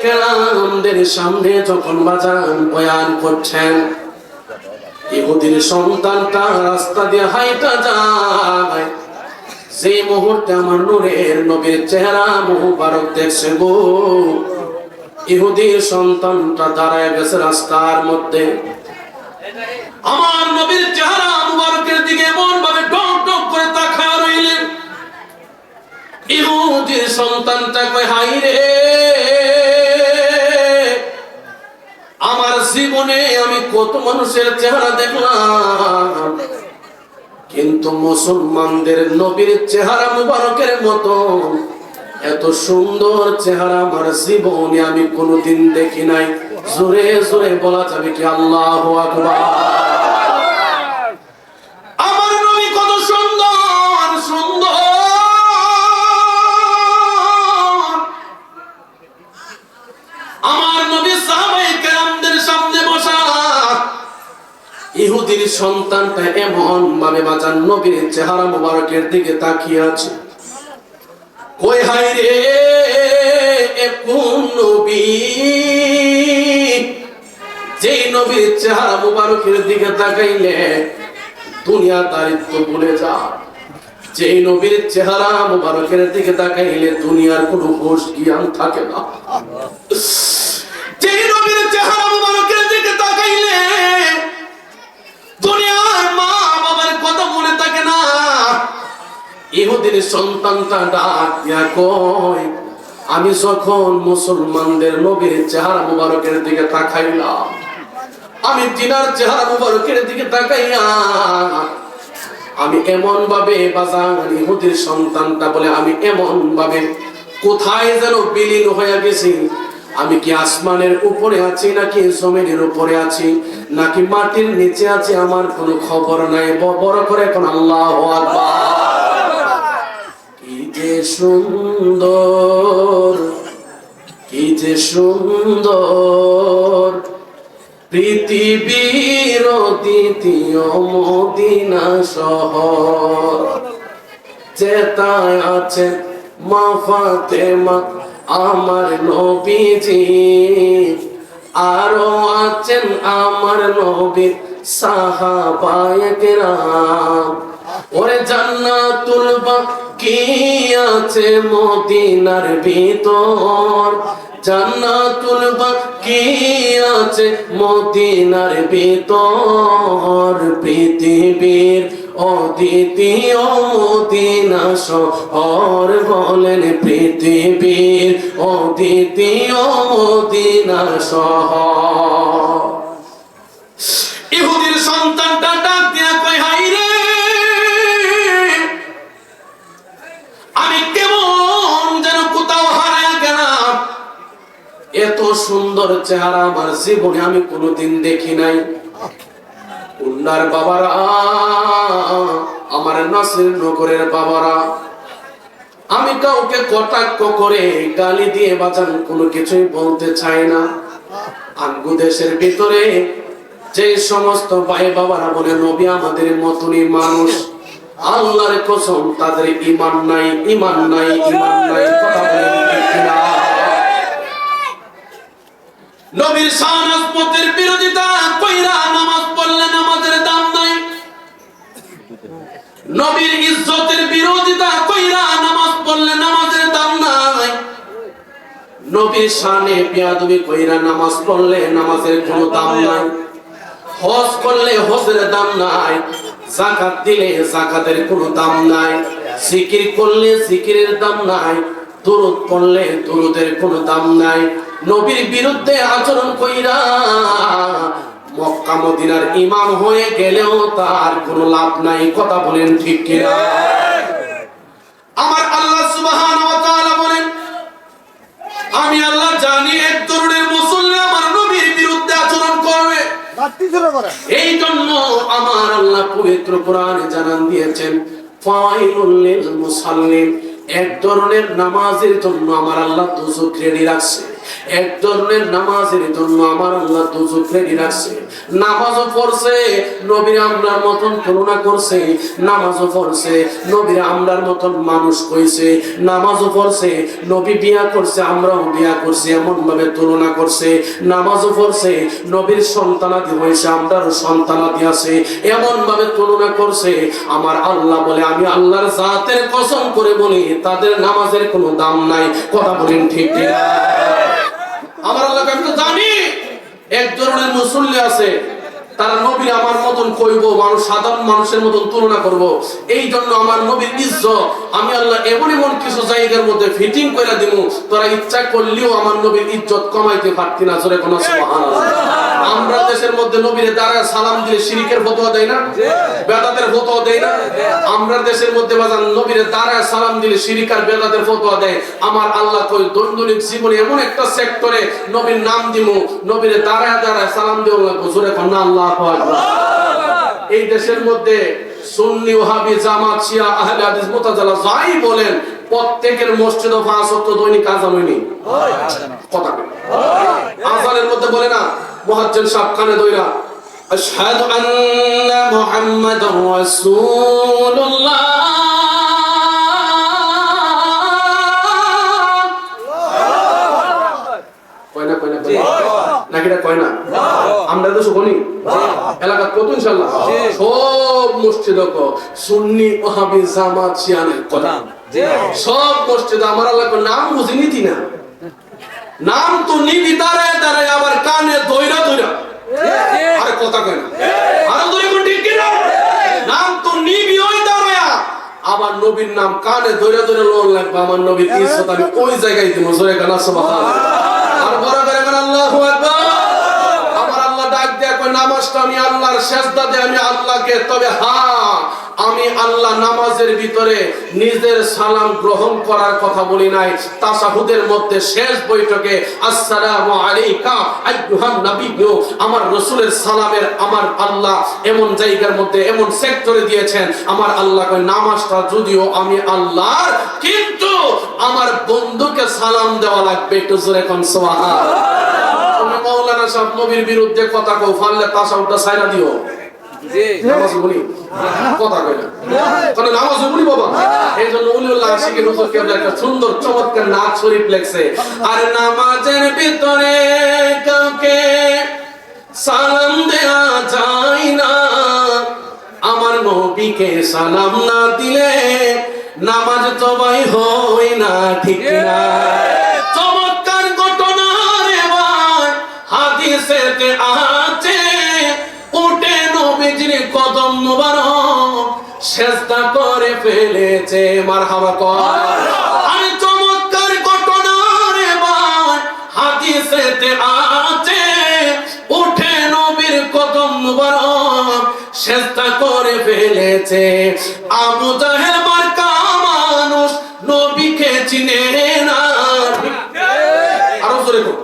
কেরামদের সামনে যখন বাজান বয়ান করছেন, ইহুদির সন্তানটা রাস্তা দিয়ে হাইটা যায়, যে মুহূর্তে আমার নূরের নবীর চেহারা মুবারক দেখছে গো, ইহুদির সন্তানটা দাঁড়ায় গেছে রাস্তার মধ্যে। আমার নবীর চেহারা মুবারকের দিকে এমন ভাবে টক টক করে তাকায় রইলেন। ইহুদির সন্তানটা কয়, হাই রে, আমার জীবনে আমি কত মানুষের চেহারা দেখলাম, কিন্তু মুসলমানদের নবীর চেহারা মুবারকের মতো এত সুন্দর চেহারা আমার জীবনে আমি কোনোদিন দেখি নাই। জোরে জোরে বলা যাবে কি আল্লাহু আকবার। আমার নবী কত সুন্দর সুন্দর। আমার নবী সাহাবায়ে কেরামদের সামনে বসা, ইহুদির সন্তানটা এমন ভাবে বাঁচান নবীর চেহারা মুবারকের দিকে তাকিয়ে আছে। কই হাই রে, কোন নবী, যেই নবীর চেহারা মুবারকের দিকে তাকাইলে দুনিয়া দারিদ্র ভুলে যা, যেই নবীর চেহারা মুবারকের দিকে তাকাইলে দুনিয়ার কোনো হোশ জ্ঞান থাকে না, যেই নবীর চেহারা মুবারকের দিকে তাকাইলে দুনিয়ার মা বাবার কথা মনে থাকে না। ইহুদির সন্তানটা ডাক দিয়া কয়, আমি যখন মুসলমানদের নবীর চেহারা মুবারকের দিকে তাকাইলাম, আমি তিনার চেহারা মুবারকের দিকে তাকাইয়া আমি এমন ভাবে বাজান, ইহুদির সন্তানটা বলে, আমি এমন ভাবে কোথায় যেন বিলীন হয়ে গেছি। আমি কি আসমানের উপরে আছি নাকি জমিনের উপরে আছি নাকি মাটির নিচে আছি, আমার কোনো খবর নাই। বড় করে এখন আল্লাহু আকবার। কি যে সুন্দর, কি যে সুন্দর পৃথিবীর দ্বিতীয় মদিনা শহর, যেটায় আছে মা ফাতেমা আমার নবীজি, আরো আছেন আমার নবীর সাহাবায়ে কেরাম। ওরে জান্নাতুল বাকি আছে মদিনার ভিতর, জান্নাতুল বাকি আছে মদিনার ভিতর, পৃথিবীর অদ্বিতীয় মদিনা শহর, বলেন পৃথিবীর অদ্বিতীয় মদিনা শহর। ইহুদির সন্তানটা ডাক দিয়া কয়, হাই রে, আমি কেমন যেন কোথাও হারায় গেলাম, এত সুন্দর চেহারা আমার জীবনে আমি কোনোদিন দেখি নাই। উন্নার বাবারা, আমার নাসির নগরের বাবারা, আমি কাউকে কটাক্ষ করে গালি দিয়ে বাজান কোনো কিছুই বলতে চাই না। আঙ্গু দেশের ভিতরে যে সমস্ত ভাই বাবারা বলে নবী আমাদের মতনই মানুষ, আল্লাহর কসম তাদের ঈমান নাই, ঈমান নাই, ঈমান নাই। কথা বলেন ঠিক কিনা? নবীর শান আজমতের বিরোধিতা কইরা নামাজ পড়লে নামাজের দাম নাই, নবীর ইজ্জতের বিরোধিতা কইরা নামাজ পড়লে নামাজের দাম নাই, নবীর শানে বেয়াদবি কইরা নামাজ পড়লে নামাজের কোনো দাম নাই, হজ করলে হজের দাম নাই, যাকাত দিলে যাকাতের কোনো দাম নাই, জিকির করলে জিকিরের দাম নাই, দুরূদ পড়লে দুরূদের কোনো দাম নাই। নবীর বিরুদ্ধে আচরণ কইরা মক্কা মদিনার ইমাম হয়ে গেলেও তার কোনো লাভ নাই। কথা বলেন ঠিক কিনা? আমার আল্লাহ সুবহানাহু ওয়া তাআলা বলেন, আমি আল্লাহ জানি এক ধরনের মুসল্লি আমার নবীর বিরুদ্ধে আচরণ করবে, এই জন্য আমার আল্লাহ পবিত্র কোরআনে জানান দিয়েছেন, ফাওয়াইলুল লিল মুসাল্লিন, এক ধরনের নামাজের জন্য আমার আল্লাহ দোজখ রেডি রাখছে। এক ধরনের নামাজের জন্য আমার আল্লাহ দুজক রেডি রাখছে। নামাজও পড়ছে, নবীর আমরার মতন তুলনা করছে। নামাজও পড়ছে, নবীর আমরার মতন মানুষ কইছে। নামাজও পড়ছে, নবী বিয়া করছে, আমরাও বিয়া করছি, এমন ভাবে তুলনা করছে। নামাজও পড়ছে, নবীর সন্তানাদি হয়েছে, আমরারও সন্তানাদি আছে, এমন ভাবে তুলনা করছে। আমার আল্লাহ বলে, আমি আল্লাহর জাতের কসম করে বলি, তাদের নামাজের কোনো দাম নাই। কথা বলেন ঠিক ঠিক? আমার আল্লাহকে আমি তো জানি এক ধরনের মুসল্লি আছে, তারা নবীর আমার মতন কইব, মানুষ সাধারণ মানুষের মতন তুলনা করব। এই জন্য আমার নবীর ইজ্জত আমি আল্লাহ এমন এমন কিছু জায়গার মধ্যে ফিটিং করে দিব, তোরা ইচ্ছা করলেও আমার নবীর ইজ্জত কমাইতে পারতি না। জোরে কোন সুবহানাল্লাহ। আমরা দেশের মধ্যে নবীর দ্বারা সালাম দিলে শিরকের ফতোয়া দেয় না, বেদাতের ফতোয়া দেয় না। আমরা দেশের মধ্যে বাজান নবীর দ্বারা সালাম দিলে শিরক আর বেদাতের ফতোয়া দেয়। আমার আল্লাহ কই দৈনন্দিন জীবনে এমন একটা সেক্টরে নবীর নাম দিমু, নবীর দ্বারা দ্বারা সালাম দেব। জোরে কোন আল্লাহ। এই দেশের মধ্যে সুন্নি, ওয়াহাবি, জামাত, শিয়া, আহলে হাদিস, মুতাজিলা যাই বলেন, প্রত্যেকের মসজিদে 5 ওয়াক্ত দৈনিক আযান হয়নি। কথা আযানের মধ্যে বলে না মুয়াজ্জিন সাহেব কানে দইরা, আশহাদু আন্না মুহাম্মাদুর রাসূলুল্লাহ, কয়না কয়না নাকি না কয় না? আমরা তো শুনি এলাকা কত ইনশাআল্লাহ সব মসজিদ সুন্নি, ওয়াহাবি, জামাত, শিয়ানের কথা সব মসজিদ। আমার আল্লাহ নাম বুঝি নীতি না, নাম তো নিবি দাঁড়ায় দাঁড়ায়, আবার কানে দইরা দইরা। আরে কথা কয় না? আরে দইরা কোন ঠিক কিনা? নাম তো নিবি ওই দাঁড়ায়, আবার নবীর নাম কানে দইরা দইরা লোন লাগবে। আমার নবীর ইজ্জত আমি ওই জায়গায় দিব। জোরে গানা সুবহানাল্লাহ। আর বড় করে আল্লাহু আকবার। আমার আল্লাহ ডাক দেয়া কয় নামাজটা আমি আল্লাহর সেজদা দেই আমি আল্লাহকে। তবে হ্যাঁ, আমি আল্লাহ নামাজের ভিতরে নিজের সালাম গ্রহণ করার কথা বলি নাই। তাশাহুদের মধ্যে শেষ বৈঠকে আসসালামু আলাইকা আইয়ুহান নাবিয়্যু, আমার রাসূলের সালামের আমার আল্লাহ এমন জায়গার মধ্যে এমন সেক্টরে দিয়েছেন। আমার আল্লাহ কয় নামাজটা যদিও আমি আল্লাহর, কিন্তু আমার বন্ধুকে সালাম দেওয়া লাগবে। একটু জোরে কোন সুবহানাল্লাহ। তুমি মাওলানা সাহেব নবীর বিরুদ্ধে কথা কও, ফাললে তাশাহুদটা ছাইরা দিও। নামাজ বলি কথা কই না, কারণ নামাজ বলি বাবা। এই জন্য উলিউল্লাহ আশিকের হুজুর কেবলা একটা সুন্দর চমৎকার নাত শরীফ লেখছে, আর নামাজের ভিতরে কাউকে সালাম দেয়া যায় না, আমার নবীকে সালাম না দিলে নামাজ তবাই হয় না। ঠিক না? চমৎকার ঘটনা রে ভাই, হাদিসেতে আছে, উঠে নবীজির কদম মোবারক সেজদা করে ফেলেছে। মারহাবা কর। আরে চমৎকার ঘটনা রে ভাই, হাদিসেতে আছে, উঠে নবীর কদম মোবারক সেজদা করে ফেলেছে। আবু জাহেল মার্কা মানুষ নবীকে চিনে না। আরো জোরে কর,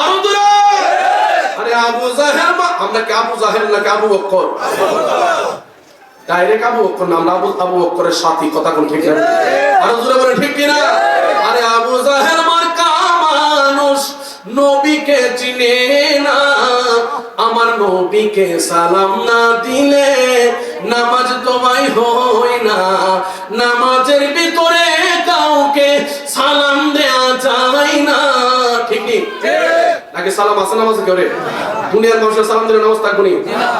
আরো জোরে। আরে আবু জাহেল, আমরা কি আবু জাহেল নাকি আবু বকর? ডাইরেক্ট আবু বকর না, আমরা আবু বকরের সাথী। কথা কোন ঠিক না? আরো জোরে বলে ঠিক কিনা? আরে আবু জাহেল মার্কা মানুষ নবীকে চিনে না, আমার নবীকে সালাম না দিলে নামাজ তোমায় হয় না। নামাজের ভিতরে কাউকে সালাম দেয়া যায় না। ঠিক নাকি? সালাম আছে নামাজ করে? দুনিয়ার মানুষের সালাম দিলে নামাজ থাকবে না।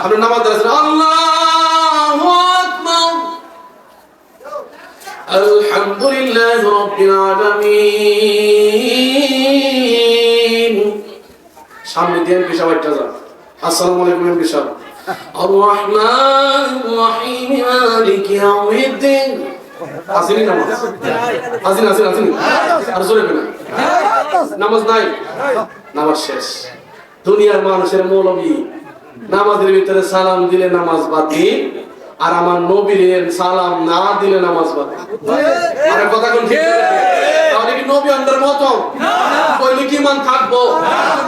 আপনি নামাজ দিয়েছেন আল্লাহু আকবার, আলহামদুলিল্লাহি রাব্বিল আলামিন। সামনে দিয়ে পেশা বাইটা যা, আসসালামু আলাইকুম পেশা, আর রহমান রহিম মালিকি ইয়াউমিদ্দিন। আসেনি নামাজ? আসেনি আসেনি আসেনি? আর জোরে না নামাজ নাই, নামাজ শেষ। দুনিয়ার মানুষের মৌলবী নামাজের ভিতরে সালাম দিলে নামাজ বাতিল, আর আমার নবীর সালাম না দিলে নামাজ বাতিল। আরে কথা কোন ঠিক? তাহলে কি নবী আন্ডার মত? ওই আমি কি মান থাকবো?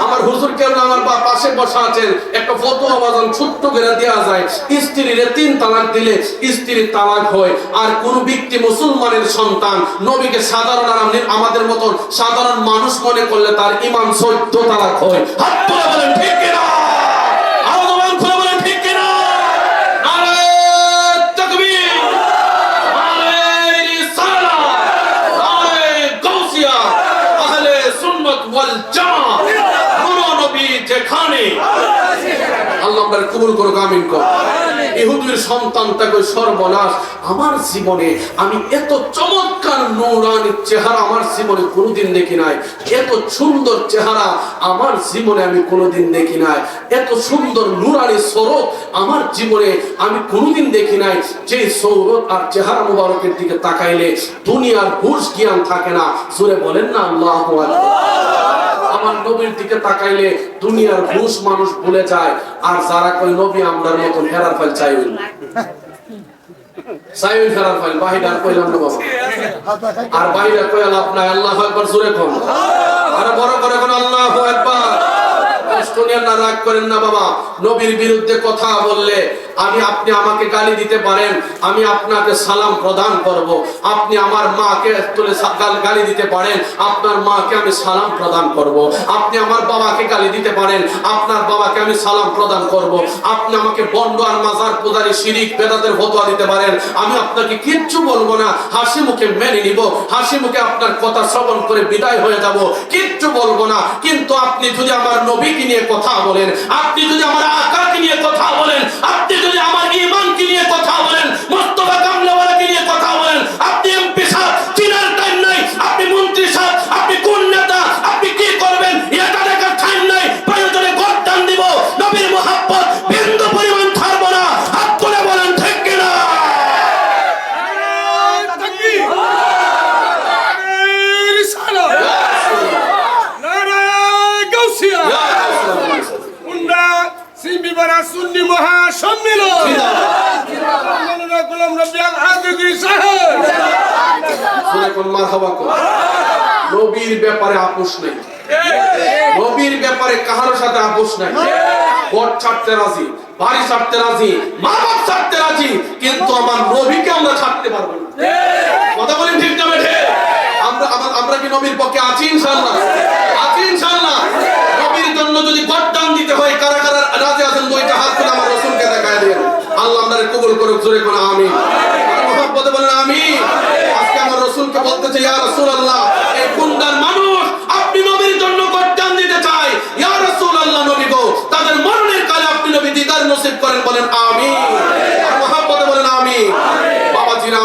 আমার হুজুর কেমন আমার পাশে বসা আছেন, একটা ফতোয়া বাজান ছোট্ট করে দেওয়া যায়, স্ত্রীর 3 তালাক দিলে স্ত্রীর তালাক হয়। আর কোন ব্যক্তি মুসলমানের সন্তান নবীকে সাধারণ আমাদের মতন সাধারণ মানুষ মনে করলে তার ঈমান 14 তালাক হয়। হাত তুলে বলেন ঠিক কিনা? আওয়াজ করে বলেন ঠিক কিনা? নারে তাকবীর, নারে রিসালাত, নারে গাউসিয়া, আহলে সুন্নাত ওয়াল জামাত। নবী যেখানে, আল্লাহ আপনার কবুল করুক, আমিন কর। ইহুদির সন্তানটাকে সর্বনাশ। আমার জীবনে আমি এত চমৎকার নূরানি চেহারা আমার জীবনে কোনোদিন দেখি নাই। এত সুন্দর চেহারা আমার জীবনে আমি কোনোদিন দেখি নাই। এত সুন্দর নূরানি স্বরূপ আমার জীবনে আমি কোনোদিন দেখি নাই। যে সৌরত আর চেহারা মুবারকের দিকে তাকাইলে দুনিয়ার হুঁশ জ্ঞান থাকে না। জোরে বলেন না আল্লাহু আকবার। আমার নবীর দিকে তাকাইলে দুনিয়ার হুঁশ মানুষ ভুলে যায়। আর যারা কই নবী আমরার মতন হেরার ফল চাইবেন, চাইবেন হেরার ফল, বাহিরা কইলাম না বাবা। আর বাহিরা কইল আপনার আল্লাহু আকবার, জোরে কোন আর বড় করে কোন আল্লাহু আকবার। কষ্ট নিয়ে না, রাগ করেন না বাবা। নবীর বিরুদ্ধে কথা বললে আপনি আমাকে গালি দিতে পারেন, আমি আপনাকে সালাম প্রদান করব। আপনি আমার মাকে তুলে গালি দিতে পারেন, আপনার মাকে আমি সালাম প্রদান করব। আপনি আমার বাবাকে গালি দিতে পারেন, আপনার বাবাকে আমি সালাম প্রদান করব। আপনি আমাকে বন্ড আর মাজার পূজারী শিরিক বেদাতের ফতোয়া দিতে পারেন, আমি আপনাকে কিচ্ছু বলবো না, হাসি মুখে মেনে নিব, হাসি মুখে আপনার কথা শ্রবণ করে বিদায় হয়ে যাব, কিচ্ছু বলবো না। কিন্তু আপনি যদি আমার নবীকে নিয়ে কথা বলেন, আপনি যদি আমার আকাকে নিয়ে কথা বলেন, আপনি যদি আমার ঈমানকে নিয়ে কথা বলেন, মুস্তাফা কামলাওয়ালাকে নিয়ে কথা বলেন, আপনি এমপি সাহেব চিনার টাইম নাই, আপনি মন্ত্রী সাহেব, আপনি কোন নেতা, আপনি কি করবেন এটা দেখার টাইম নাই। প্রয়োজনে গর্দান দিব, নবীর মুহাব্বত বিন্দু পরিমাণ ছাড়বো না। হাত তুলে বলেন ঠিক কিনা? সুন্নি মহাসম্মেলন নবীর ব্যাপারে আপোষ নেই, নবীর ব্যাপারে কাহার সাথে আপোষ নাই। ঘর ছাড়তে রাজি, বাড়ি ছাড়তে রাজি, মা বাপ ছাড়তে রাজি, কিন্তু আমার নবীকে আমরা ছাড়তে পারবো না। কথা বলেন ঠিক না বেঠে? আমরা কি নবীর পক্ষে আছি? ইনশাআল্লাহ আছি, ইনশাআল্লাহ। নবীর জন্য যদি গর্দান দিতে হয়, কারা কারা রাজি আছেন? দুইটা হাত তুলে আমার রাসূলকে দেখায় দেন। আল্লাহ আমাদের কবুল করুক, জোরে কোন আমিন। আর মুহাব্বতে বলেন আমিন। আজকে আমার রাসূলকে বলতেছে, ইয়া রাসূলুল্লাহ, এই কুন্দার মানুষ আপনি নবীর জন্য গর্দান দিতে চায়, ইয়া রাসূলুল্লাহ, নবী গো, তাদের মরণের কালে আপনি নবী দিদার নসিব করেন, বলেন আমিন। আর মুহাব্বতে বলেন আমিন। বাবাজিরা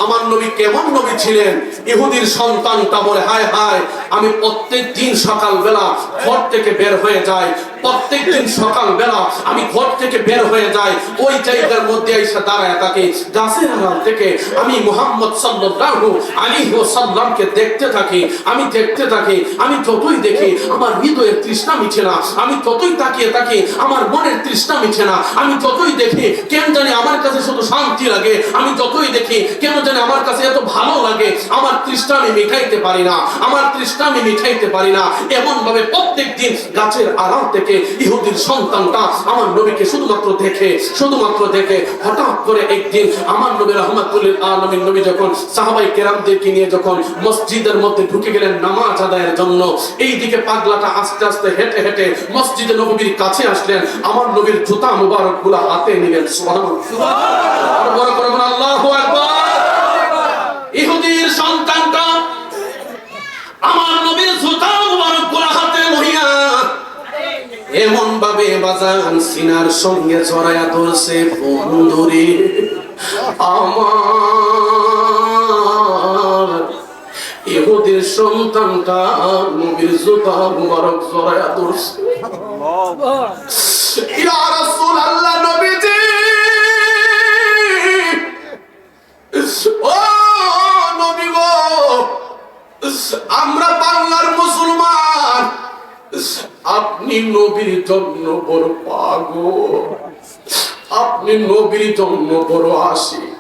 আমার নবী কেমন নবী ছিলেন? ইহুদির সন্তানটা বলে, হায় হায়, আমি প্রত্যেক দিন সকাল বেলা ঘর থেকে বের হয়ে যাই, প্রত্যেক দিন সকাল বেলা আমি ঘর থেকে বের হয়ে যাই, ওই জায়গার মধ্যে এসে দাঁড়ায় থাকে গাছের আড়াল থেকে আমি মুহাম্মদ সাল্লাল্লাহু আলাইহি ওয়াসাল্লামকে দেখতে থাকি, আমি দেখতে থাকি। আমি যতই দেখি আমার হৃদয়ের তৃষ্ণা মিটে না, আমি ততই তাকিয়ে থাকি আমার মনের তৃষ্ণা মিটে না। আমি যতই দেখি কেন জানি আমার কাছে শুধু শান্তি লাগে, আমি যতই দেখি কেন জানি আমার কাছে এত ভালো লাগে, আমার তৃষ্ণা আমি মিটাইতে পারি না, আমার তৃষ্ণা আমি মিটাইতে পারি না। এমন ভাবে প্রত্যেক দিন গাছের আড়াল থেকে ইহুদির সন্তানটা আমার নবীকে শুধুমাত্র দেখে হঠাৎ করে একদিন আমার নবী রাহমাতুল লিল আলামিন নবী যখন সাহাবায়ে কেরামদেরকে নিয়ে যখন মসজিদের মধ্যে ঢুকে গেলেন নামাজ আদায়ের জন্য, এই দিকে পাগলাটা আস্তে আস্তে হেঁটে হেঁটে মসজিদে নববীর কাছে আসলেন, আমার নবীর জুতা মুবারকগুলো হাতে নিলেন। সুবহানাল্লাহ, আর বড় করে বলেন আল্লাহু আকবার। ইহুদির সন্তানটা আমার নবীর জুতা মুবারকগুলো হাতে লইয়া এমন ভাবে বাজান সিনার সঙ্গে জড়ায়া ধরছে, বন্ধুরে আমার ইহুদির সন্তানটা নবীর জুতা মুবারক জড়ায়া ধরছে। ইয়া রাসূলুল্লাহ, নবীজি, ও নবী গো, আমরা বাংলার মুসলমান, আপনি নবীর জন্য বড় পাগল, আপনি নবীর জন্য বড় আশিক।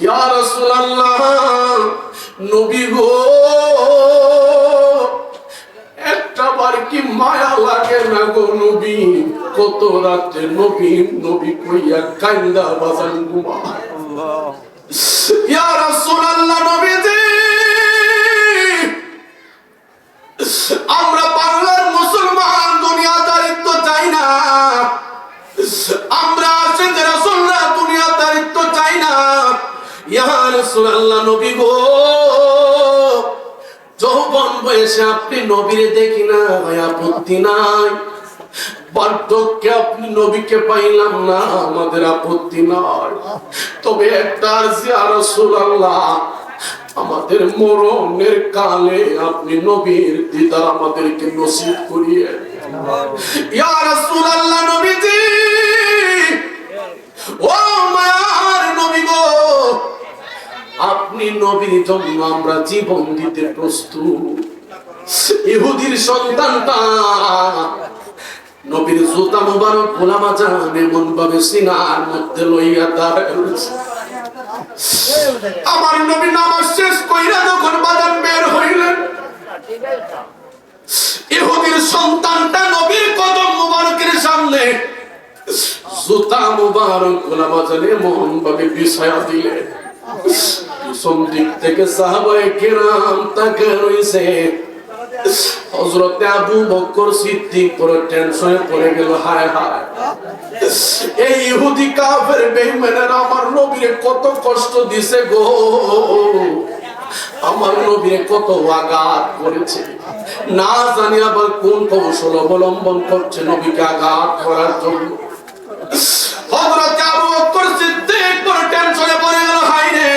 ইয়া রাসূলুল্লাহ, নবী গো, কত রাত্রে নবী নবী কইয়া কান্দা বাজান ঘুমায়। ইয়া রাসূলুল্লাহ নবীজি, আমরা বাংলার মুসলমান দুনিয়াদারিত্ব চাই না, আমরা আশিক রাসূলুল্লাহ দুনিয়াদারিত্ব চাই না। ইয়া রাসূলুল্লাহ নবী গো, যৌবন বয়সে আপনি নবীরে দেখি না, আপত্তি নাই। বার্ধক্যে আপনি নবীকে পাইলাম না, আমাদের আপত্তি নাই। তবে একটা আরজি ইয়া রাসূলুল্লাহ, আমাদের মরণের কালে আপনি নবীর দিদার আমাদেরকে নসিব করিয়ে। ইয়া রাসূলুল্লাহ নবীজি, ও মায়ার নবী গো, আপনি নবীর জন্য আমরা জীবন দিতে প্রস্তুত। ইহুদির সন্তানটা নবীর জুতা মুবারক গোলামা জান এমন ভাবে সিনার মধ্যে লইয়া দাঁড়ায় রয়েছে। আমার নবী নামাজ শেষ কইরা যখন বাজার বের হইলেন, ইহুদির সন্তানটা নবীর কদম মুবারকের সামনে জুতা মুবারক গোলামা জান এমন ভাবে বিছায়া দিলেন, পিছন দিক থেকে সাহাবায়ে কেরাম তাকে রইছে। হযরত আবু বকর সিদ্দিক পুরো টেনশনে পড়ে গেল, হায় হায়, এই ইহুদি কাফের বেঈমানেরা আমার নবীরে কত কষ্ট দিছে গো, আমার নবীরে কত আঘাত করেছে, না জানি আবার কোন কৌশল অবলম্বন করছে নবীকে আঘাত করার জন্য। হযরত আবু বকর সিদ্দিক পুরো টেনশনে পড়ে গেল, হায় রে,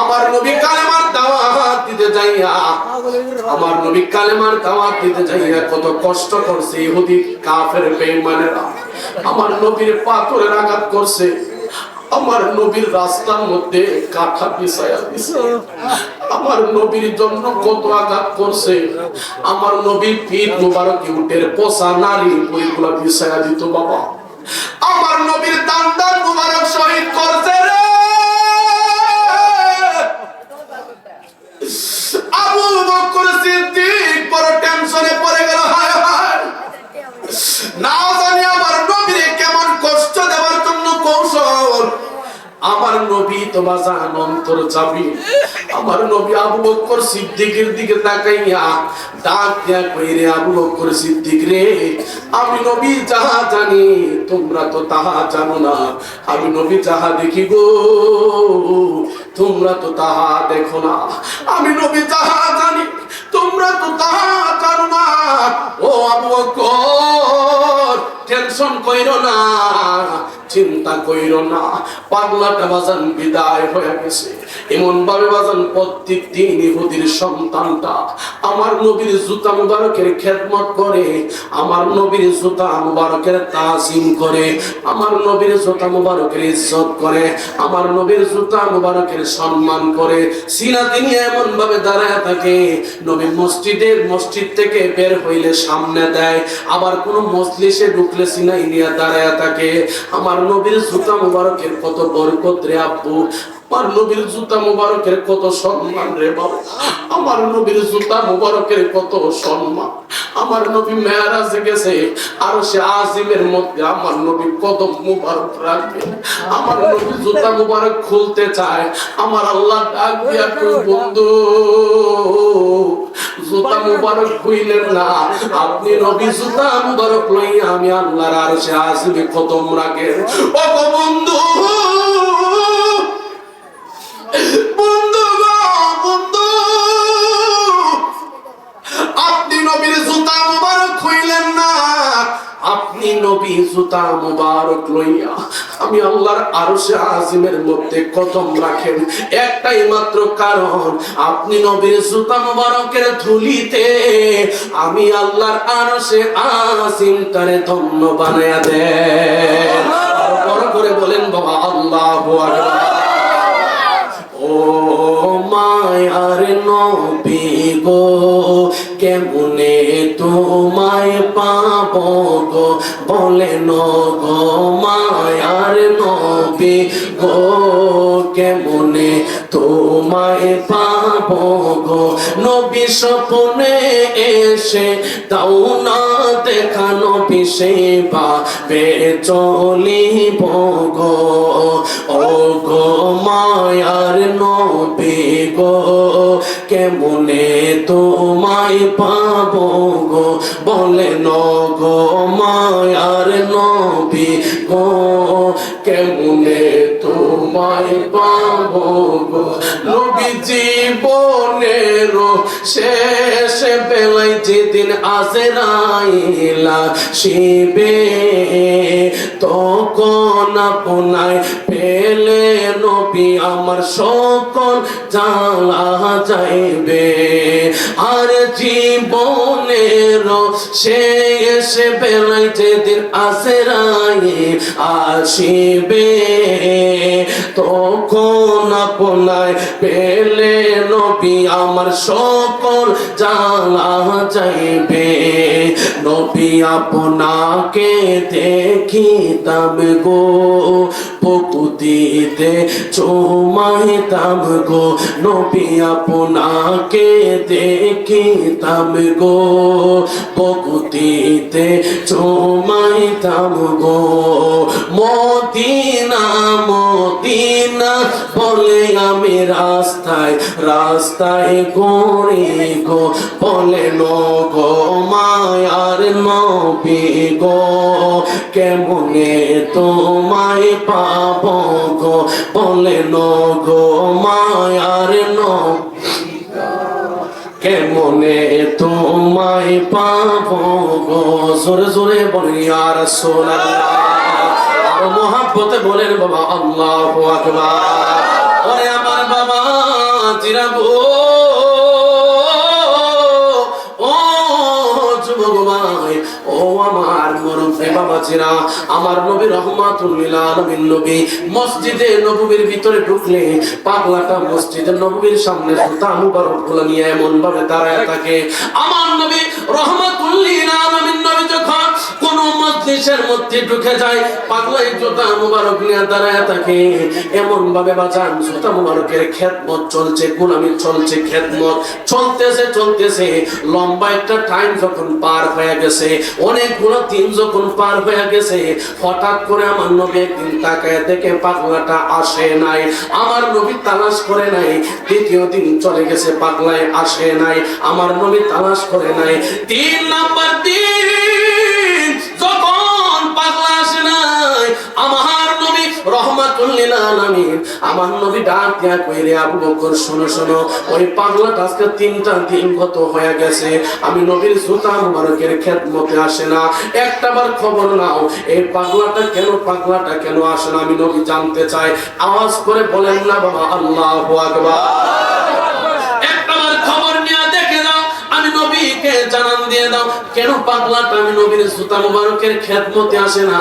আমার নবী কালেমার দাওয়াত দিতে যাইয়া, আমার নবী কালেমার দাওয়াত দিতে যাইয়া কত কষ্ট করছে ইহুদি কাফের বেঈমানেরা, আমার নবীর পাথরের আঘাত করছে, আমার নবীর রাস্তার মধ্যে কাঠা বিছায়া দিছে, আমার নবীর জন্য কত আঘাত করছে, আমার নবীর পিঠ মুবারকে উটের পোষা নারী ওইগুলা বিছায়া দিত বাবা, আমার নবীর দান্দার মুবারক শহীদ করছে রে। আবু বকর সিদ্দিক বড় টেনশনে পড়ে গেল, হায় হায়, না জানি আমার নবীরে কেমন কষ্ট দেওয়ার জন্য কৌশল। আমার নবী তো বাজান অন্তর চাবি, আমার নবী আবু বকর সিদ্দিকের দিকে তাকাইয়া ডাক দিয়া কইরে, আবু বকর সিদ্দিক রে, আমি নবী যাহা জানি তোমরা তো তাহা জানো না, আমি নবী যাহা দেখি গো তোমরা তো তাহা দেখো না, আমি নবী যাহা জানি তোমরা তো তাহা জানো না। ও আবু বকর, টেনশন কইরো না, চিন্তা কইরো না, পাগলাটা বাজান বিদায় হয়ে গেছে। এমন ভাবে বাজান প্রত্যেক দিন ইহুদির সন্তানটা আমার নবীর জুতা মুবারকের খেদমত করে, আমার নবীর জুতা মুবারকের তাজিম করে, আমার নবীর জুতা মুবারকের ইজ্জত করে, আমার নবীর জুতা মুবারকের সম্মান করে। সিনাতে নিয়ে এমন ভাবে দাঁড়ায় থাকে, নবী মসজিদ থেকে বের হইলে সামনে দেয়, আবার কোন মজলিসে ঢুকলে সিনাই নিয়ে দাঁড়ায় থাকে। আমার নবীর জুতা মুবারকের কত বরকত রে আব্বু, আমার নবীর জুতা মুবারকের কত সম্মান রে বাবা, আমার নবীর জুতা মুবারকের কত সম্মান। আমার নবী মেরাজে গেছে, আর সে আজিমের মধ্যে আমার নবী কদম মুবারক রাখবে, আমার নবী জুতা মুবারক খুলতে চায়, আমার আল্লাহ ডাক দিয়া কই, বন্ধু জুতা মুবারক খুইলেন না, আপনি নবী জুতা মুবারক লইয়া আমি আল্লাহর আরশে আজিমে কদম রাখেন। ও বন্ধু, বন্ধু গো বন্ধু, আপনি নবীর জুতা মুবারক খুইলেন না, আপনি নবী জুতা মুবারক লইয়া আমি আল্লাহর আরশে আজিমের মধ্যে কদম রাখেন, একটাই মাত্র কারণ, আপনি নবীর জুতা মুবারকের ধুলিতে আমি আল্লাহর আরশে আজিম তারে ধন্য বানায়া দেন। আর বড় করে বলেন বাবা আল্লাহু আকবার। ও মায়ার নবী গো, কেমনে তোমায় পাব গো, বলেন গো মায়ার নবী গো, কেমনে তোমায় তোমায় পাবো গো নবী স্বপ্নে এসে দাও না দেখা নবী সেবা চলিব গো ও গো মায়ার নবী গো কেমনে তোমায় পাবো গো বলেন গো মায়ার নবী গো কেমনে তোমায় পাবো গো নবী জীবনের শেষ বেলায় যেদিন আজরাইল আসিবে তখন আপনায় পেলে নবী আমার সকল জ্বালা যাইবে আর জীবনের শেষ বেলায় যেদিন আজরাইল আসিবে তখন আপনায় পেলে নবী আমার সকল জ্বালা যাইবে নবী আপনাকে দেখিতাম গো প্রকৃতিতে চুমাইতাম গো নবী আপনাকে দেখিতাম গো প্রকৃতিতে চুমাইতাম গো মদিনা মদিনা বলে আমি রাস্তায় রাস্তায় ঘুরি গো বলে গো মায়ার নবী গো কেমনে তোমায় পাবো গো বলে গো মায়ার নবী কেমনে তোমায় পাবো গো জোরে জোরে বলি ইয়া রাসূলুল্লাহ আর মহব্বতে বলেন বাবা আল্লাহু আকবার ওরে আমার বাবা জিরাবো ও যুবক ভাই ও আমার মুরব্বি বাবাজিরা আমার নবী রাহমাতুল লিল আলামিন নবী মসজিদে নববীর ভিতরে ঢুকলে পাগলাটা মসজিদে নববীর সামনে জুতা মুবারকগুলো নিয়ে এমন ভাবে দাঁড়ায় থাকে আমার নবী রাহমাতুল লিল আলামিন নবী যখন কোন মজলিসের মধ্যে ঢুকে যায় পাগলাই জুতা মুবারক নিয়ে দাঁড়ায় থাকে এমন ভাবে বাজান জুতা মুবারকের খেদমত চলছে গোলামি চলছে খেদমত চলতেছে চলতেছে লম্বা একটা টাইম যখন পার হয়ে গেছে অনেকগুলো দিন যখন পার হয়ে গেছে হঠাৎ করে আমার নবী একদিন তাকায় দেখে পাগলাটা আসে নাই আমার নবী তালাশ করে নাই দ্বিতীয় দিন চলে গেছে পাগলায় আসে নাই আমার নবী তালাশ করে নাই 3 নাম্বার দিন যখন পাগলা আসে নাই আমার নবী রাহমাতুল লিল আলামিন আমার নবী ডাক দিয়া কইরে আবু বকর শোনো শোনো ওই পাগলাটা আজকে 3টা দিন গত হয়ে গেছে আমি নবীর জুতা মুবারকের খেদমতে আসে না একটাবার খবর নাও এই পাগলাটা কেন আসে না আমি নবী জানতে চাই আওয়াজ করে বলেন না বাবা আল্লাহু আকবার একটাবার খবর নিয়ে দেখে যাও আমি নবীকে জানান দিয়ে দাও কেন পাগলাটা আমি নবীর জুতা মুবারকের খেদমতে আসে না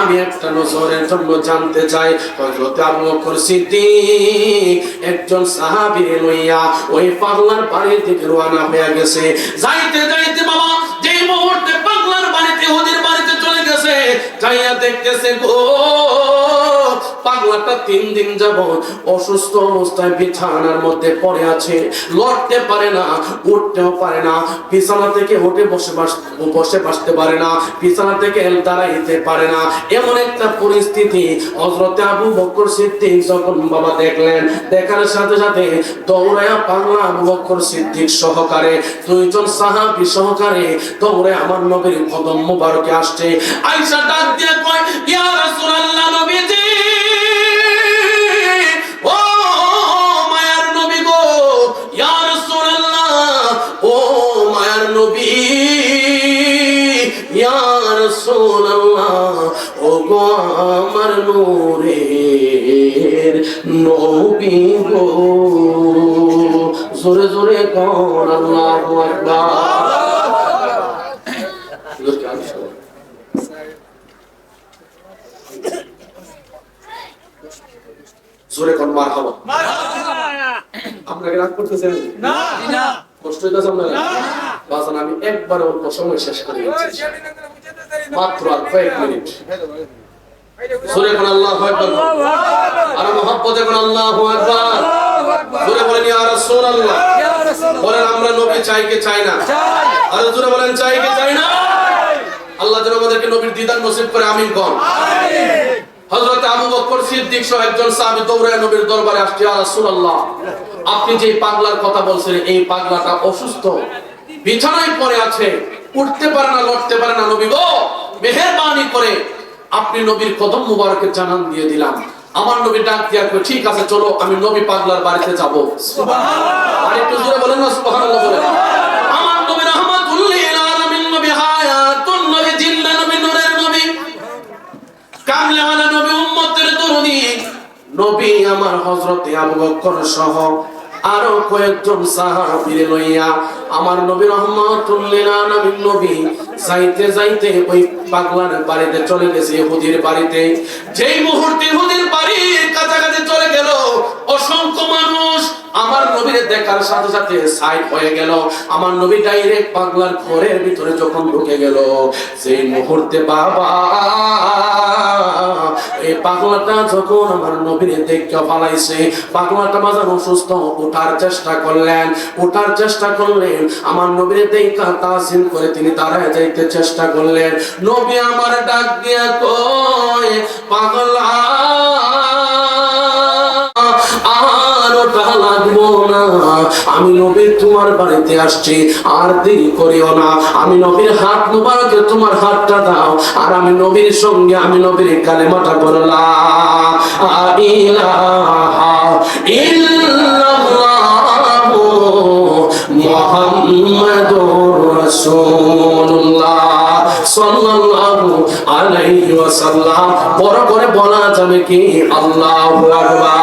আমি একটা নজরের জন্য জানতে চাই হযরত আবু বকর সিদ্দিক একজন সাহাবী লইয়া ওই পাগলার বাড়ির দিকে রওনা হয়ে গেছে যাইতে যাইতে বাবা যেই মুহূর্তে পাগলার বাড়িতে ওদের বাড়িতে চলে গেছে যাইয়া দেখতেছে গো পাগলাটা 3 দিন যাবত অসুস্থ অবস্থায় বিছানার মধ্যে পড়ে আছে লড়তে পারে না উঠতেও পারে না বিছানা থেকে উঠে বসে বসতে পারে না বিছানা থেকে দাঁড়াইতে পারে না এমন একটা পরিস্থিতি হযরত আবু বকর সিদ্দিক যখন বাবা দেখলেন দেখার সাথে সাথে দৌড়ায়া পাগলা আবু বকর সিদ্দিক সহকারে 2 জন সাহাবী সহকারে দৌড়ে আমার নবীর কদম মোবারকে আসছে আয়েশা ডাক দিয়ে কয় ইয়া রাসূলুল্লাহ নবীজি ও মায়ার নবী গো ইয়া রাসূলুল্লাহ ও মায়ার নবী ইয়া রাসূলুল্লাহ ও গো আমার নূরের নবী গো জোরে জোরে কোন আল্লাহু আকবার জোরে কোন মারহাবা আপনারা রাগ করতেছেন না না কষ্ট হইতাছে আপনারা না বাজান আমি একবার অল্প সময় শেষ করে দিচ্ছি মাত্র আর কয়েক মিনিট জোরে কোন আল্লাহু আকবার আর মহব্বতে কোন আল্লাহু আকবার জোরে বলেন ইয়া রাসূলুল্লাহ। বলেন আমরা নবী চাই কি চাই না? আরে জোরে বলেন চাই কি চাই না? আল্লাহ যেন আমাদেরকে নবীর দিদার নসিব করে, আমিন কোন। হযরত আবু বকর সিদ্দিক সহ একজন সাহাবী দৌড়ায় নবীর দরবারে আসছে, ইয়া রাসূলুল্লাহ, আপনি যে পাগলার কথা বলছেন, এই পাগলাটা অসুস্থ, বিছানায় পড়ে আছে, উঠতে পারে না, লড়তে পারে না। নবী গো, মেহেরবানি করে আপনি নবীর কদম মুবারকের জানান দিয়ে দিলাম। আমার নবী ডাক দিয়া কই, ঠিক আছে চলো, আমি নবী পাগলার বাড়িতে যাব। সুবহানাল্লাহ। আর একটু জোরে বলেন না সুবহানাল্লাহ বলেন। আমার নবী রাহমাতুল লিল আলামিন, নবী হায়াতুন নবী, জিন্দা নবী, নূরের নবী, কামলেওয়ালা নবী, উম্মতের দরদি নবী আমার হযরতে আবু বকর সহ আরো কয়েকজন সাহাবীরে লইয়া আমার নবী রাহমাতুল লিল আলামিন নবী যাইতে যাইতে ওই পাগলার বাড়িতে চলে গেছে, ইহুদির বাড়িতে। যেই মুহূর্তে ইহুদির বাড়ির কাছাকাছি চলে গেল, অসংখ্য মানুষ আমার নবীর দেখার সাথে সাথে সাইড হয়ে গেল। আমার নবী ডাইরেক্ট পাগলার ঘরের ভিতরে যখন ঢুকে গেল, সেই মুহূর্তে বাবা এই পাগলাটা যখন আমার নবীর দেখে পালাইছে, পাগলাটা বাজার অসুস্থ, ওঠার চেষ্টা করলেন, আমার নবীর দেখা তাসিম করে তিনি দাঁড়ায় যাইতে চেষ্টা করলেন। নবী আমার ডাক দিয়া কয়, পাগলা আর ওটা লাগবো না, আমি নবী তোমার বাড়িতে আসছি, আর দেরি করিও না। আমি নবীর হাত মুবারকে তোমার হাতটা দাও, আর আমি নবীর সঙ্গে আমি নবীর কালেমাটা বললাম, ইলাহা ইল্লাল্লাহু মুহাম্মাদুর রাসূলুল্লাহ সাল্লাল্লাহু আলাইহি ওয়াসাল্লাম। বড় করে বলা যাবে কি আল্লাহু আকবার।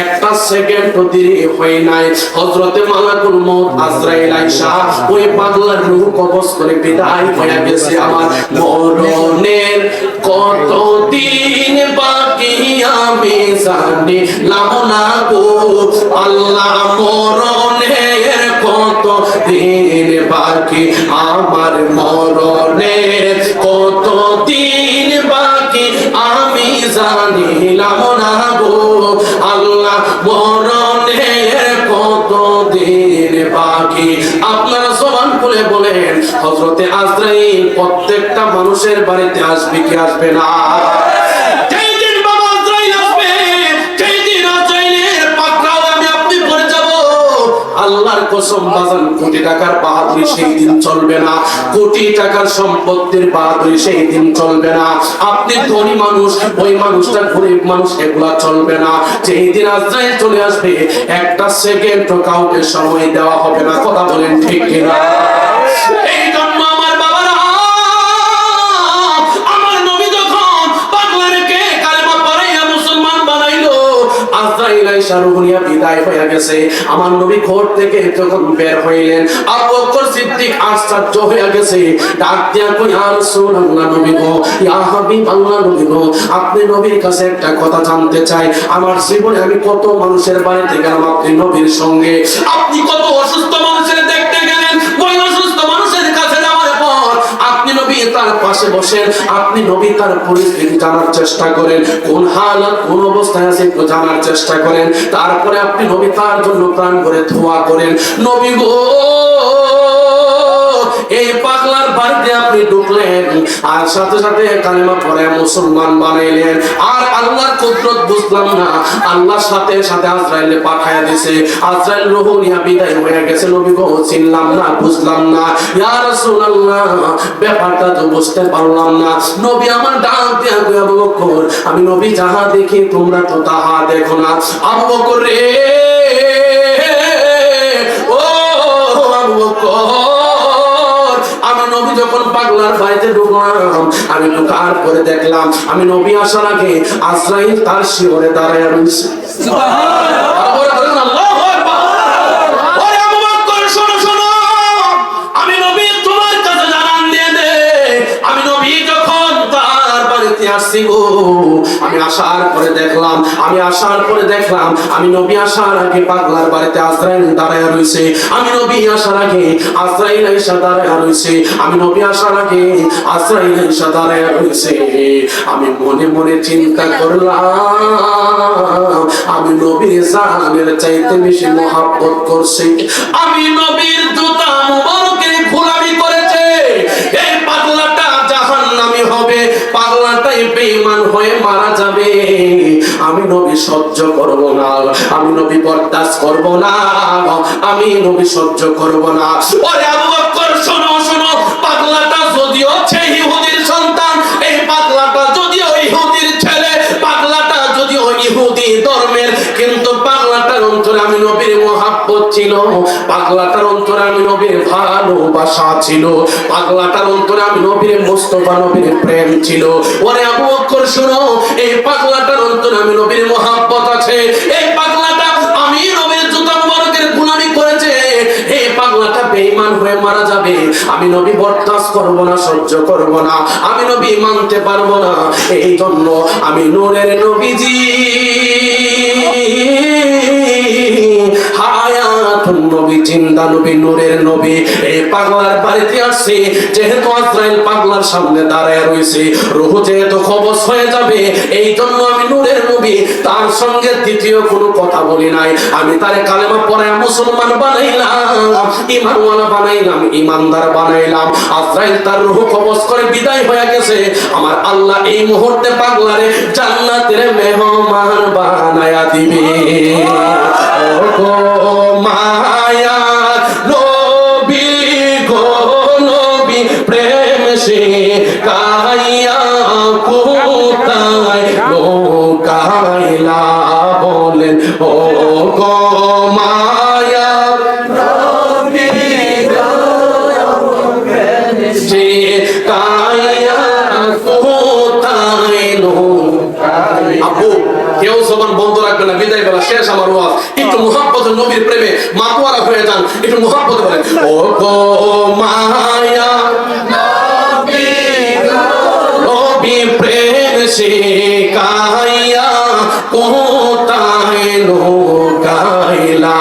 একটা সেকেন্ড দেরি হয় নাই, হযরতে মালাকুল মউত আজরাইল আয়েশা ওই পাগলার রূহ কবজ করে বিদায় হয়ে গেছে। আমার মরণের কত দিন বাকি আমি জানিলাম না গো আল্লাহ, মরণের কত দিন বাকি, আমার মরণের কত দিন বাকি আমি জানিলাম না গো আল্লাহ, মরণের কত দিন বাকি। আপনারা জবান খুলে বলেন, হযরতে আজরাইল প্রত্যেকটা মানুষের বাড়িতে আসবে কি আসবে না? যেই দিন বাবা আজরাইল আসবে, যেই দিন আজরাইলের পাকড়াও আমি আপনি পড়ে যাব, আল্লাহর কসম বাজান, কোটি টাকার বাহাদুরি সেই দিন চলবে না, কোটি টাকার সম্পত্তির বাহাদুরি সেই দিন চলবে না। আপনি ধনী মানুষ, ওই মানুষটা গরিব মানুষ, এগুলা চলবে না। যেই দিন আজরাইল চলে আসবে, একটা সেকেন্ড কাউকে সময় দেওয়া হবে না। কথা বলেন ঠিক কিনা? এই জন্য আমার বাবারা, আমার নবী যখন পাগলাকে কালেমা পড়াইয়া মুসলমান বানাইলো, আজরাইল আয়েশা রূহ নিয়ে বিদায় হয়ে গেছে। আমার নবী ঘর থেকে যখন বের হইলেন, আবু বকর সিদ্দিক আশ্চর্য হয়ে গেছে, ডাক দিয়া কই, ইয়া রাসূলুল্লাহ, নবী গো, ইয়া হাবিবাল্লাহ, নবী গো, আপনি নবীর কাছে একটা কথা জানতে চাই। আমার জীবনে আমি কত মানুষের বাড়িতে গেলাম আপনি নবীর সঙ্গে, আপনি কত অসুস্থ মানুষের দেখতে গেলেন, ওই অসুস্থ মানুষের কাছে যাওয়ার পর আপনি নবী তার পাশে বসেন, আপনি নবী তার পরিস্থিতি জানার চেষ্টা করেন, কোন হালাত কোন অবস্থায় আছে একটু জানার চেষ্টা করেন, তারপরে আপনি নবী তার জন্য প্রাণ করে দোয়া করেন। নবী গো, এই পাগলার বাড়িতে আপনি ঢুকলেন, আর সাথে সাথে কালেমা পড়ে মুসলমান বানাইলেন, আর আল্লাহর কুদরত বুঝলাম না, আল্লাহর সাথে সাথে আজরাইল পাঠায়া দিয়েছে, আজরাইল রূহ নিয়ে বিদায় হয়ে গেছে। নবী গো, চিনলাম না, বুঝলাম না, ইয়া রাসূলুল্লাহ, ব্যাপারটা তো বুঝতে পারলাম না। নবী আমার ডাক দিয়া কই, আবু বকর, আমি নবী যাহা দেখি তোমরা তো তাহা দেখো না। আবু বকর রে, ও আবু বকর, আমি নবী যখন পাগলার বাড়িতে ঢুকলাম, আমি ঢোকার পরে দেখলাম আমি নবী আসার আগে আজরাইল তার শিয়রে দাঁড়ায় রয়েছে। সুবহানাল্লাহ। আল্লাহু আকবার। ওরে আবু বকর, শোনো শোনো, আমি নবী তোমার কাছে জানান দিয়ে দে, আমি নবী যখন তার বাড়িতে আসছি গো, আমি আসার পরে দেখলাম আমি নবী আসার আগে পাগলার বাড়িতে আজরাইল দাঁড়ায় রইছে। আমি নবী আসার আগে আজরাইল এসে দাঁড়ায় রইছে। আমি নবী আসার আগে আজরাইল এসে দাঁড়ায় রইছে। আমি মনে মনে চিন্তা করলাম আমি নবীর জানের চাইতে বেশি মহব্বত করছি। আমি নবীর জুতা মুবারকের গোলামি করেছে। এই পাগলাটা জাহান্নামী হবে, পাগলাটাই বেঈমান হয়ে মারা যাবে। আমি নবী সহ্য করব না, আমি নবী বরদাস্ত করব না, আমি নবী সহ্য করব না। ওরে আবু বকর শোনো শোনো, পাগলাটা যদিও ইহুদির সন্তান, এই পাগলাটা যদিও ইহুদির ছেলে, পাগলাটা যদিও ইহুদি ধর্মের, কিন্তু পাগলাটার অন্তরে আমি নবীর মহব্বত ছিল, পাগলাটার অন্তরে আমি নবীর ভালোবাসা ছিল, পাগলাটার অন্তরে আমি নবীর মুস্তাফা নবীর প্রেম ছিল। ওরে আবু বকর শোনো, এই পাগলাটার অন্তরে আমি নবীর মহব্বত আছে। এই পাগলাটা আমি নবীর জুতা মুবারকের গোলামি করেছে। এই পাগলাটা বেঈমান হয়ে মারা যাবে। আমি নবী বরদাস্ত করব না, সহ্য করব না, আমি নবী মানতে পারবো না। এই জন্য আমি নূরের নবীজি হায়াতুন নবী, জিন্দা নবী, নূরের নবী এই পাগলার বাড়িতে আসছে। যেহেতু আজরাইল পাগলার সামনে দাঁড়ায় রয়েছে, রূহ যেহেতু কবজ হয়ে যাবে, এই জন্য আমি নূরের নবী তার সঙ্গে দ্বিতীয় কোনো কথা বলি নাই। আমি তারে কালেমা পড়ায় মুসলমান বানাইলাম, ঈমানওয়ালা বানাইলাম, ঈমানদার বানাইলাম। আজরাইল তার রূহ কবজ করে বিদায় হয়ে গেছে। আমার আল্লাহ এই মুহূর্তে পাগলারে জান্নাতের মেহমান বানায়া দিবে। ও মায়া নবী গো নবী, প্রেম সে কাইয়া কোথায় লোকাইলা বলেন। ও গো মায়া নবী গো প্রেম সে কাইয়া কোথায় লোকাইলা। আব্বু কেউ জবান বন্ধ রাখবে না, বিদায় বেলা শেষ আমার ওয়াজ। একটু মুহাব্বতের নবীর প্রেমে মাতোয়ারা হয়ে যান, একটু মুহাব্বত বলেন। ও গো মায়া নবী গো নবী, প্রেম সে কাইয়া কোথায় লোকাইলা।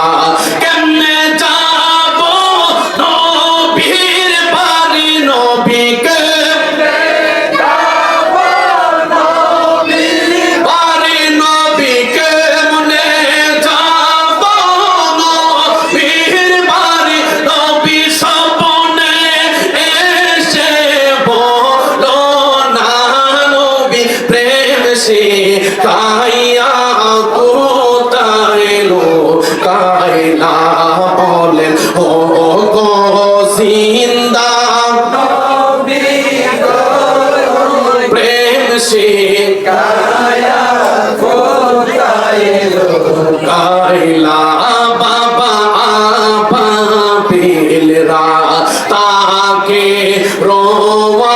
কেমনে যাব নবীর বাড়ি, নবীকে কাইয়া কোথায় লোকাইলা বলেন। ও গো জিন্দা নবী গো প্রেম সে কাইয়া কোথায় লোকাইলা। বাবা আবাবিলরা তাকে রোয়া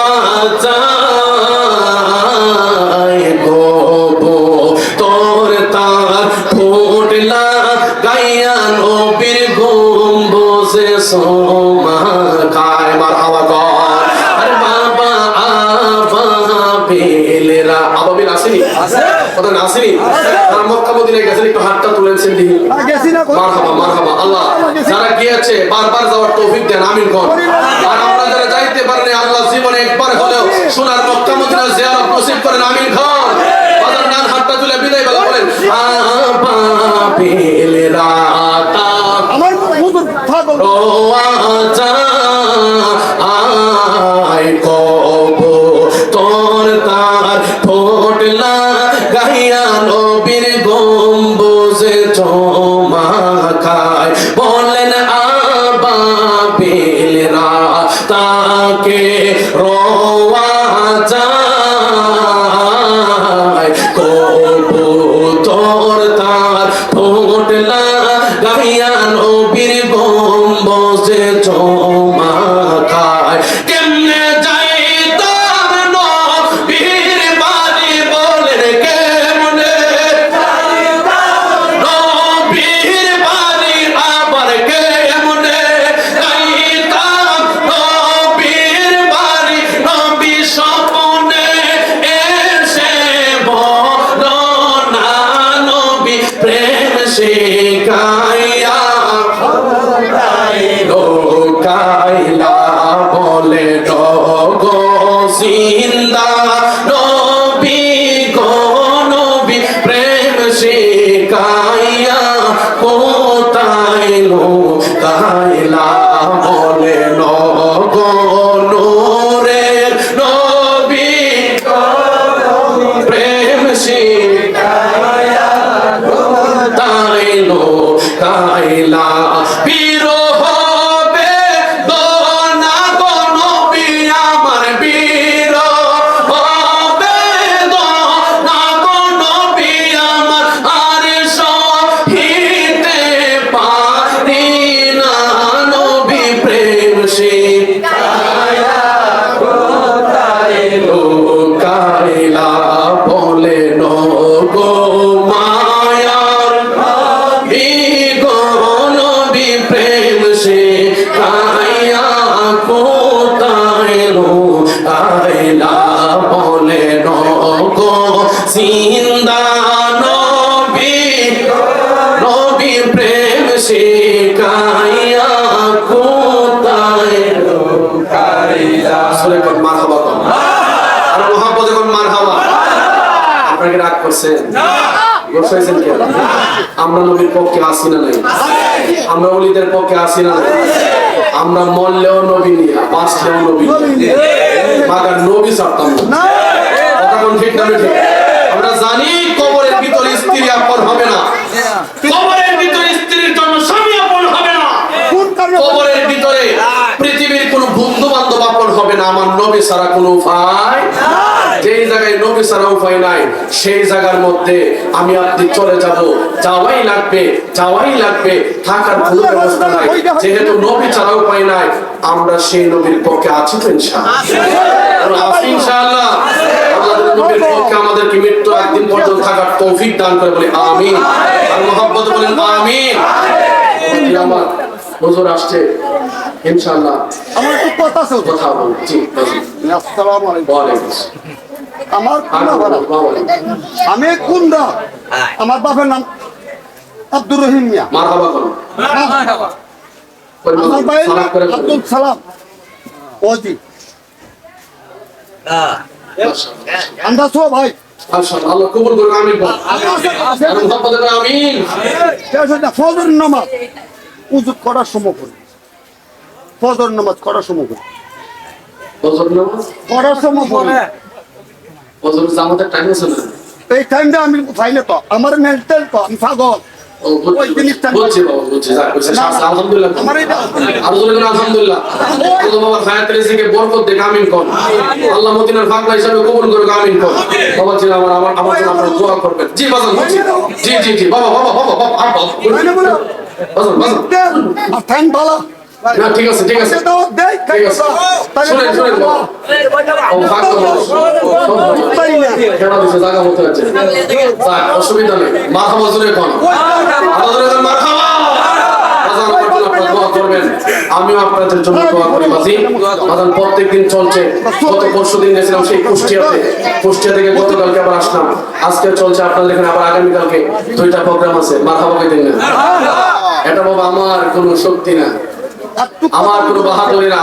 গাইয়া নবীর গম্বুজে সোমা খায়। মারহাবা কর। আরে বাবা আবাবিলরা, আবাবিল আসেনি? কথা না আসেনি? আর মক্কা মদিনায় গেছেন, একটু হাতটা তুলেছেন দিহি। মারহাবা মারহাবা। আল্লাহ যারা গিয়েছে বারবার যাওয়ার তৌফিক দেন, আমিন কর। আর আমরা যারা যাইতে পারেন, আল্লাহ জীবনে একবার হলেও সোনার মক্কা মদিনা জিয়ারত নসিব করেন, আমিন কর। বাজার ডান হাতটা তুলে বিদায় বেলা বলেন। আবাবিলরা আমার হুজুর পাগল রোয়া যায় কবো তোর তার ফোটলা গাইয়া নবীর গম্বুজে চমা খায়। বলেন আবাবিলরা তাকে রোয়া যায় কবো তোর তার ফোটলা গাইয়া নবীর গম্বুজে চমা খায়। কেমনে যাইতাম নবীর বাড়ি বলেন, কেমনে নবীর বাড়ি, আবার কেমনে যাইতাম নবীর বাড়ি, জোরে কোন মারহাবা কোন, আর মুহাব্বতে কোন মারহাবা। আপনাকে রাগ করছেন? গোসাইছেন কি? আমরা নবীর পক্ষে আসি না নাই? আমরা ওলিদের পক্ষে আসি না নাই? আমরা মরলেও নবী নিয়ে, বাঁচলেও নবী নিয়ে, মাগার নবী ছাড়তাম না। কথা কোন ঠিক না ঠিক? আমরা জানি কবরের ভিতরে স্ত্রী আপন হবে না, কবরের ভিতরে স্ত্রীর জন্য স্বামী আপন হবে না, কবরের ভিতরে পৃথিবীর কোন বন্ধু বান্ধব আপন হবে না। আমার নবী ছাড়া কোনো উপায় নাই। যেই জায়গায় নবী ছাড়া উপায় নাই, সেই জায়গার মধ্যে আমি আপনি চলে যাব, যাওয়াই লাগবে, যাওয়াই লাগবে, থাকার কোনো ব্যবস্থা নাই। যেহেতু নবী ছাড়া উপায় নাই, আমরা সেই নবীর পক্ষে আছি তো ইনশাআল্লাহ, আছি ইনশাআল্লাহ। আমাদের নবীর পক্ষে আমাদেরকে মৃত্যু একদিন পর্যন্ত থাকার তৌফিক দান করে বলি আমিন, আর মুহাব্বত বলেন আমিন। আমার হুজুর আসছে ইনশাআল্লাহ, আমার একটু কথা আছে। কথা বলুন। জি আসসালামু আলাইকুম। ওয়ালাইকুম আমার কুন্ডা ভাড়া, আমি কুন্ডা, আমার বাপের নাম আব্দুর রহিম মিয়া, মারহাবা করুন। আমার ভাই সালাত করে বলুন। আব্দুল সালাম ওজি। আমরা সব ভাই মাশাআল্লাহ, আল্লাহ কবুল করুন, আমিন বল। আর মুহাব্বত বলেন আমিন। ফজর নামাজ উযু করার সময় করি, ফজর নামাজ করার সময় করি, ফজর নামাজ করার সময় করি। ফজর জামাতের টাইম আছে না? এই টাইমটা আমি ফাইলে তো আমার মেন্টাল তো আমি পাগল। ও বুঝছি বাবা, বুঝছি। যাক কইছে আলহামদুলিল্লাহ। আমার এটা আর জোরে করে আলহামদুলিল্লাহ। আল্লাহ বাবা হায়াতের রিজিকে বরকত দেখ, আমিন কোন। আল্লাহ মদিনার ফাকলা হিসাবে কবুল করুক, আমিন কোন। বাবা জি আমার জন্য আপনারা দোয়া করবেন। জি বাজান, জি জি জি বাবা বাবা বাবা বাবা বাবা বাজান বাজান। আর টাইম ভালো না ঠিক আছে ঠিক আছে তো দেই ঠিক আছে। শুনেন শুনেন বাবা, ও ফাকলা কেন দিছে জায়গা মতো আছে। যাক অসুবিধা নেই, মারহাবা জোরে কোন। আল্লাহ জোরে কোন মারহাবা। আজান আপনারা দোয়া করবেন, আমিও আপনাদের জন্য দোয়া করি বাজি। আজান প্রত্যেকদিন চলছে, গত পরশুদিন গেছিলাম সেই কুষ্টিয়াতে, কুষ্টিয়া থেকে গতকালকে আবার আসলাম, আজকে চলছে আপনাদের এখানে, আবার আগামীকালকে 2টা প্রোগ্রাম আছে। মারহাবা কই দিন না, এটা বাবা আমার কোনো শক্তি না, আমার কোনো বাহাদুরি না।